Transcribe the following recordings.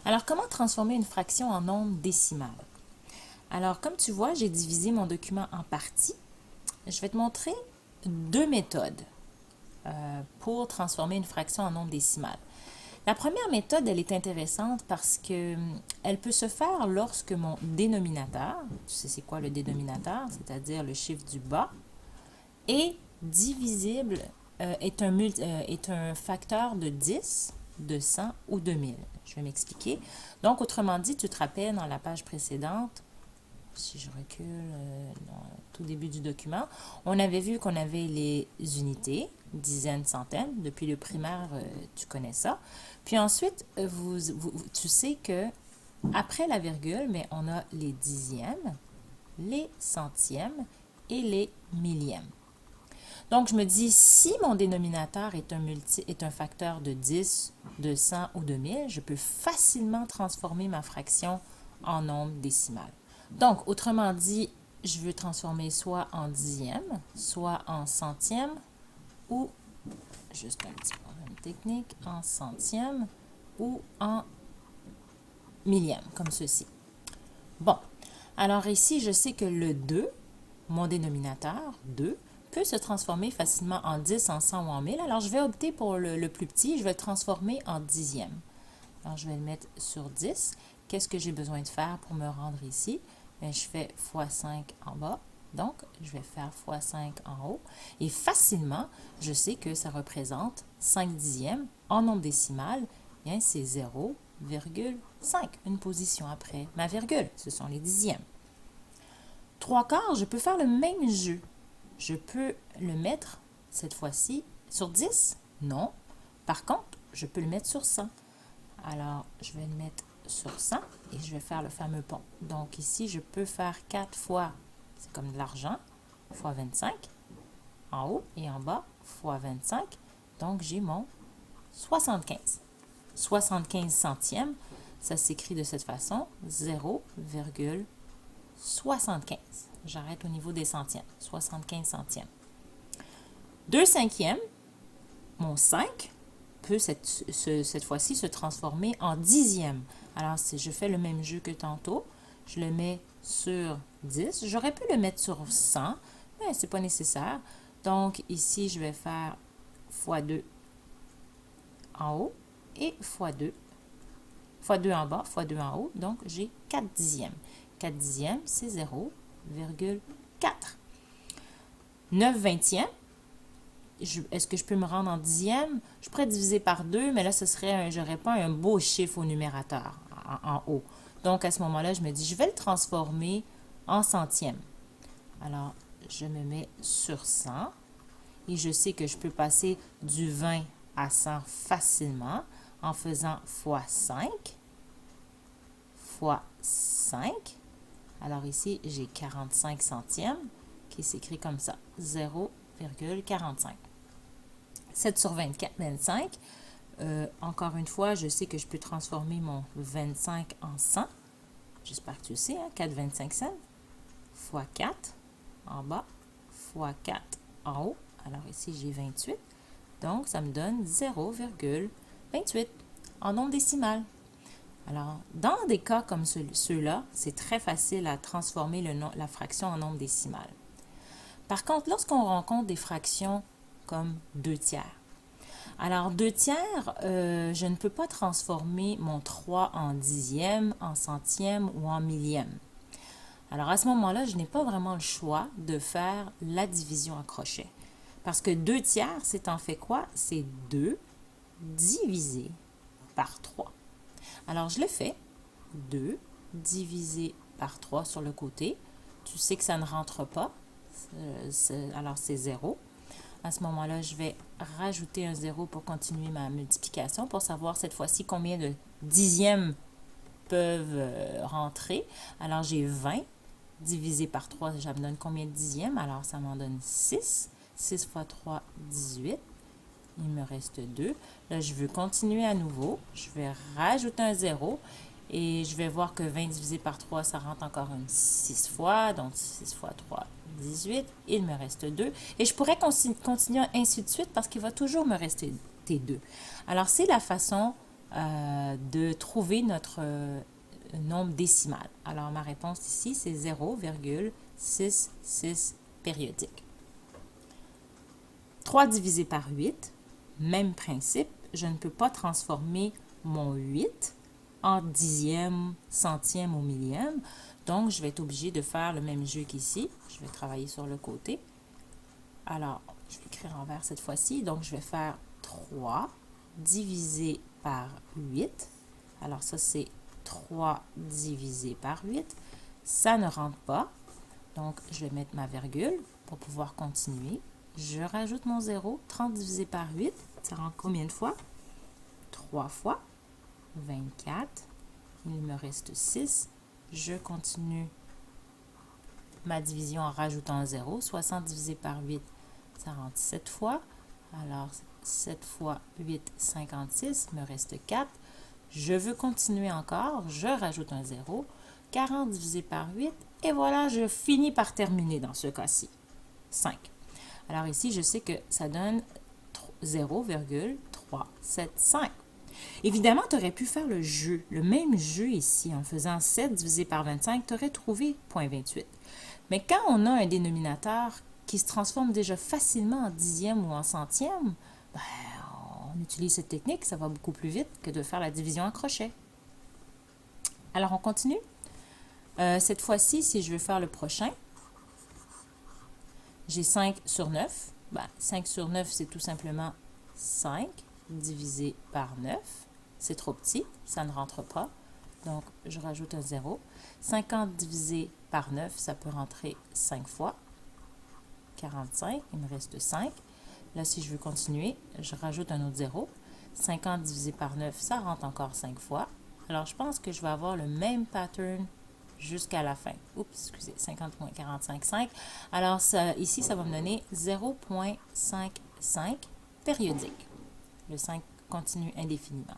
Alors, comment transformer une fraction en nombre décimal? Alors, comme tu vois, j'ai divisé mon document en parties. Je vais te montrer deux méthodes pour transformer une fraction en nombre décimal. La première méthode, elle est intéressante parce que elle peut se faire lorsque mon dénominateur, tu sais c'est quoi le dénominateur, c'est-à-dire le chiffre du bas, est divisible, est un facteur de 10, de 100 ou de 1000. Je vais m'expliquer. Donc, autrement dit, tu te rappelles dans la page précédente, si je recule dans le tout début du document, on avait vu qu'on avait les unités, dizaines, centaines. Depuis le primaire, tu connais ça. Puis ensuite, tu sais que après la virgule, mais on a les dixièmes, les centièmes et les millièmes. Donc, je me dis, si mon dénominateur est un facteur de 10, de 100 ou de 1000, je peux facilement transformer ma fraction en nombre décimal. Donc, autrement dit, je veux transformer soit en dixième, soit en centième, ou, juste un petit problème technique, en centième ou en millième, comme ceci. Bon, alors ici, je sais que le 2, mon dénominateur, 2, peut se transformer facilement en 10, en 100 ou en 1000. Alors, je vais opter pour le plus petit. Je vais le transformer en dixième. Alors, je vais le mettre sur 10. Qu'est-ce que j'ai besoin de faire pour me rendre ici? Bien, je fais x 5 en bas. Donc, je vais faire x 5 en haut. Et facilement, je sais que ça représente 5 dixièmes. En nombre décimal, bien, c'est 0,5. Une position après ma virgule. Ce sont les dixièmes. 3/4, je peux faire le même jeu. Je peux le mettre, cette fois-ci, sur 10? Non. Par contre, je peux le mettre sur 100. Alors, je vais le mettre sur 100 et je vais faire le fameux pont. Donc ici, je peux faire 4 fois, c'est comme de l'argent, fois 25, en haut et en bas, fois 25. Donc, j'ai mon 75. 75 centièmes, ça s'écrit de cette façon, 0,75. J'arrête au niveau des centièmes, 75 centièmes. 2 cinquièmes, mon 5 peut cette fois-ci se transformer en dixième. Alors, si je fais le même jeu que tantôt, je le mets sur 10. J'aurais pu le mettre sur 100, mais ce n'est pas nécessaire. Donc, ici, je vais faire fois 2 en haut et fois 2. Fois 2 en bas, fois 2 en haut. Donc, j'ai 4 dixièmes. 4 dixièmes, c'est 0,4. 9 vingtièmes. Est-ce que je peux me rendre en dixième? Je pourrais diviser par 2, mais là, je n'aurais pas un beau chiffre au numérateur, en haut. Donc, à ce moment-là, je me dis, je vais le transformer en centième. Alors, je me mets sur 100 et je sais que je peux passer du 20 à 100 facilement en faisant fois 5, fois 5. Alors ici, j'ai 45 centièmes qui s'écrit comme ça, 0,45. 7 sur 24, 25. Encore une fois, je sais que je peux transformer mon 25 en 100. J'espère que tu le sais, hein? 4, 25 cents. Fois 4 en bas, fois 4 en haut. Alors ici, j'ai 28. Donc, ça me donne 0,28 en nombre décimal. Alors, dans des cas comme ceux-là, c'est très facile à transformer la fraction en nombre décimal. Par contre, lorsqu'on rencontre des fractions comme 2 tiers, alors 2 tiers, je ne peux pas transformer mon 3 en dixième, en centième ou en millième. Alors à ce moment-là, je n'ai pas vraiment le choix de faire la division à crochet. Parce que 2 tiers, c'est en fait quoi? C'est 2 divisé par 3. Alors je le fais. 2 divisé par 3 sur le côté. Tu sais que ça ne rentre pas. Alors c'est 0. À ce moment-là, je vais rajouter un 0 pour continuer ma multiplication pour savoir cette fois-ci combien de dixièmes peuvent rentrer. Alors j'ai 20 divisé par 3, ça me donne combien de dixièmes? Alors ça m'en donne 6. 6 fois 3, 18. Il me reste 2. Là, je veux continuer à nouveau. Je vais rajouter un 0 et je vais voir que 20 divisé par 3, ça rentre encore une 6 fois. Donc, 6 fois 3, 18. Il me reste 2. Et je pourrais continuer ainsi de suite parce qu'il va toujours me rester 2. Alors, c'est la façon de trouver notre nombre décimal. Alors, ma réponse ici, c'est 0,66 périodique. 3 divisé par 8, même principe, je ne peux pas transformer mon 8 en dixième, centième ou millième. Donc, je vais être obligée de faire le même jeu qu'ici. Je vais travailler sur le côté. Alors, je vais écrire en vert cette fois-ci. Donc, je vais faire 3 divisé par 8. Alors, ça, c'est 3 divisé par 8. Ça ne rentre pas. Donc, je vais mettre ma virgule pour pouvoir continuer. Je rajoute mon 0. 30 divisé par 8, ça rentre combien de fois? 3 fois. 24. Il me reste 6. Je continue ma division en rajoutant un 0. 60 divisé par 8, ça rentre 7 fois. Alors, 7 fois 8, 56. Il me reste 4. Je veux continuer encore. Je rajoute un 0. 40 divisé par 8. Et voilà, je finis par terminer dans ce cas-ci. 5. Alors ici, je sais que ça donne 0,375. Évidemment, tu aurais pu faire le jeu, le même jeu ici, en faisant 7 divisé par 25, tu aurais trouvé 0,28. Mais quand on a un dénominateur qui se transforme déjà facilement en dixième ou en centième, ben, on utilise cette technique, ça va beaucoup plus vite que de faire la division en crochet. Alors, on continue. Cette fois-ci, si je veux faire le prochain, j'ai 5 sur 9. Ben, 5 sur 9, c'est tout simplement 5 divisé par 9. C'est trop petit, ça ne rentre pas. Donc, je rajoute un 0. 50 divisé par 9, ça peut rentrer 5 fois. 45, il me reste 5. Là, si je veux continuer, je rajoute un autre 0. 50 divisé par 9, ça rentre encore 5 fois. Alors, je pense que je vais avoir le même pattern jusqu'à la fin. Oups, excusez, 50 moins 45, 5. Alors, ça, ici, ça va me donner 0,55 périodique. Le 5 continue indéfiniment.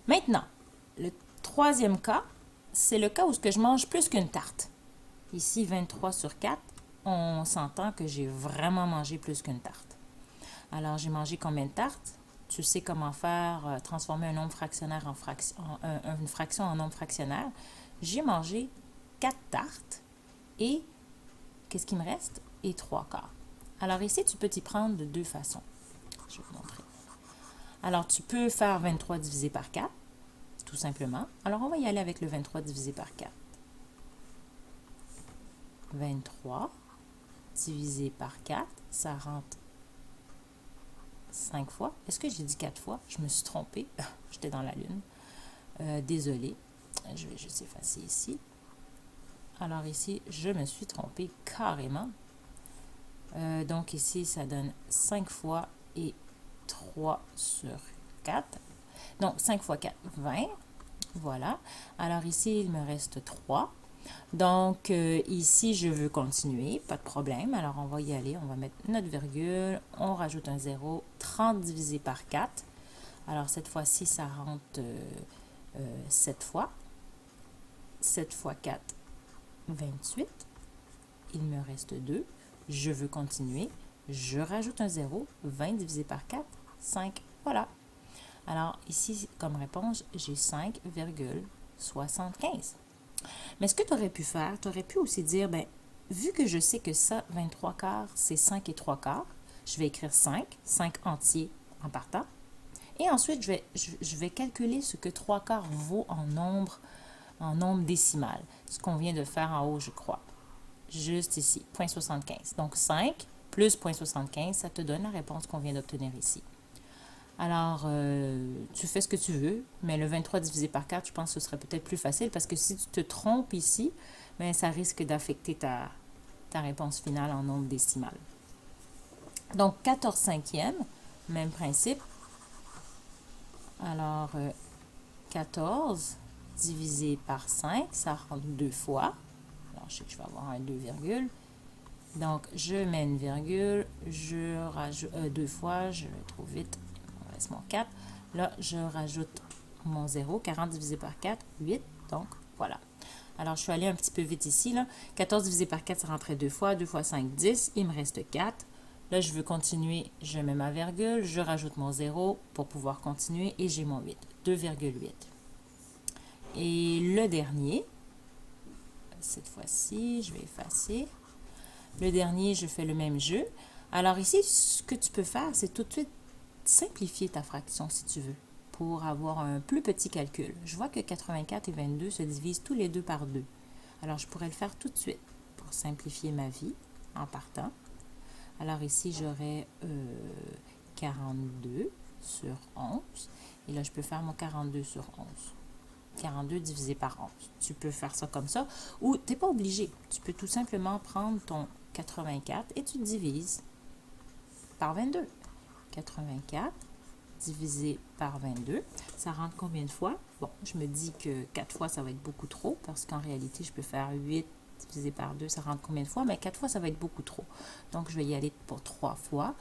Maintenant, le troisième cas, c'est le cas où je mange plus qu'une tarte. Ici, 23 sur 4, on s'entend que j'ai vraiment mangé plus qu'une tarte. Alors, j'ai mangé combien de tartes? Tu sais comment faire, transformer un nombre fractionnaire en une fraction en nombre fractionnaire. J'ai mangé 4 tartes et qu'est-ce qui me reste? Et 3 quarts. Alors ici, tu peux t'y prendre de deux façons. Je vais vous montrer. Alors, tu peux faire 23 divisé par 4, tout simplement. Alors, on va y aller avec le 23 divisé par 4. 23 divisé par 4, ça rentre 5 fois. Est-ce que j'ai dit 4 fois? Je me suis trompée. J'étais dans la lune. Désolée. Je vais juste effacer ici. Alors ici, je me suis trompée carrément. Donc ici, ça donne 5 fois et 3 sur 4. Donc 5 fois 4, 20. Voilà. Alors ici, il me reste 3. Donc ici, je veux continuer. Pas de problème. Alors on va y aller. On va mettre notre virgule. On rajoute un 0. 30 divisé par 4. Alors cette fois-ci, ça rentre 7 fois. 7 fois 4, 28. Il me reste 2. Je veux continuer. Je rajoute un 0. 20 divisé par 4, 5. Voilà. Alors, ici, comme réponse, j'ai 5,75. Mais ce que tu aurais pu faire, tu aurais pu aussi dire, ben, vu que je sais que ça, 23 quarts, c'est 5 et 3 quarts, je vais écrire 5 entiers en partant. Et ensuite, je vais calculer ce que 3 quarts vaut en nombre décimal. Ce qu'on vient de faire en haut, je crois. Juste ici, 0,75. Donc 5 plus 0,75, ça te donne la réponse qu'on vient d'obtenir ici. Alors, tu fais ce que tu veux, mais le 23 divisé par 4, je pense que ce serait peut-être plus facile parce que si tu te trompes ici, bien, ça risque d'affecter ta réponse finale en nombre décimal. Donc, 14 cinquièmes, même principe. Alors, 14 divisé par 5, ça rentre 2 fois. Alors, je sais que je vais avoir un 2 virgule. Donc, je mets une virgule, je rajoute 2 fois, je vais trop vite, il me reste mon 4. Là, je rajoute mon 0, 40 divisé par 4, 8. Donc, voilà. Alors, je suis allée un petit peu vite ici. Là. 14 divisé par 4, ça rentrait 2 fois. 2 fois 5, 10. Il me reste 4. Là, je veux continuer, je mets ma virgule, je rajoute mon 0 pour pouvoir continuer et j'ai mon 8, 2,8. Et le dernier, cette fois-ci, je vais effacer. Le dernier, je fais le même jeu. Alors ici, ce que tu peux faire, c'est tout de suite simplifier ta fraction si tu veux, pour avoir un plus petit calcul. Je vois que 84 et 22 se divisent tous les deux par 2. Alors, je pourrais le faire tout de suite pour simplifier ma vie en partant. Alors ici, j'aurais 42 sur 11. Et là, je peux faire mon 42 sur 11. 42 divisé par 11. Tu peux faire ça comme ça. Ou tu n'es pas obligé. Tu peux tout simplement prendre ton 84 et tu divises par 22. 84 divisé par 22. Ça rentre combien de fois? Bon, je me dis que 4 fois, ça va être beaucoup trop parce qu'en réalité, je peux faire 8 divisé par 2, ça rentre combien de fois? Mais 4 fois, ça va être beaucoup trop. Donc, je vais y aller pour 3 fois.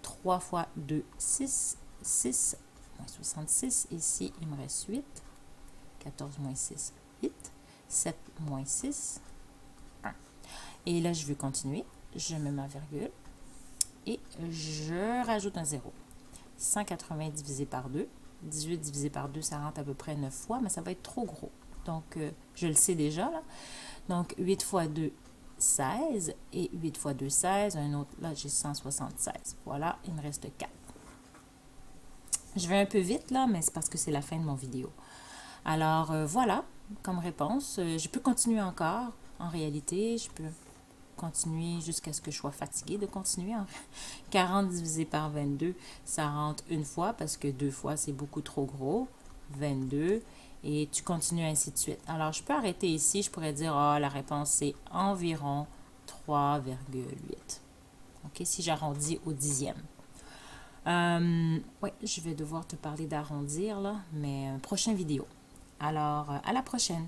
3 fois 2, 6. 6 moins 66. Ici, il me reste 8. 14 moins 6, 8. 7 moins 6, 1. Et là, je veux continuer. Je mets ma virgule et je rajoute un 0. 180 divisé par 2. 18 divisé par 2, ça rentre à peu près 9 fois, mais ça va être trop gros. Donc, je le sais déjà, là. Donc, 8 fois 2, 16. Et 8 fois 2, 16. Un autre, là, j'ai 176. Voilà, il me reste 4. Je vais un peu vite, là, mais c'est parce que c'est la fin de mon vidéo. Alors, voilà, comme réponse. Je peux continuer encore. En réalité, je peux continuer jusqu'à ce que je sois fatiguée de continuer. 40 divisé par 22, ça rentre une fois parce que 2 fois, c'est beaucoup trop gros. 22. Et tu continues ainsi de suite. Alors, je peux arrêter ici. Je pourrais dire, la réponse, c'est environ 3,8. OK, si j'arrondis au dixième. Oui, je vais devoir te parler d'arrondir, là, mais prochaine vidéo. Alors, à la prochaine.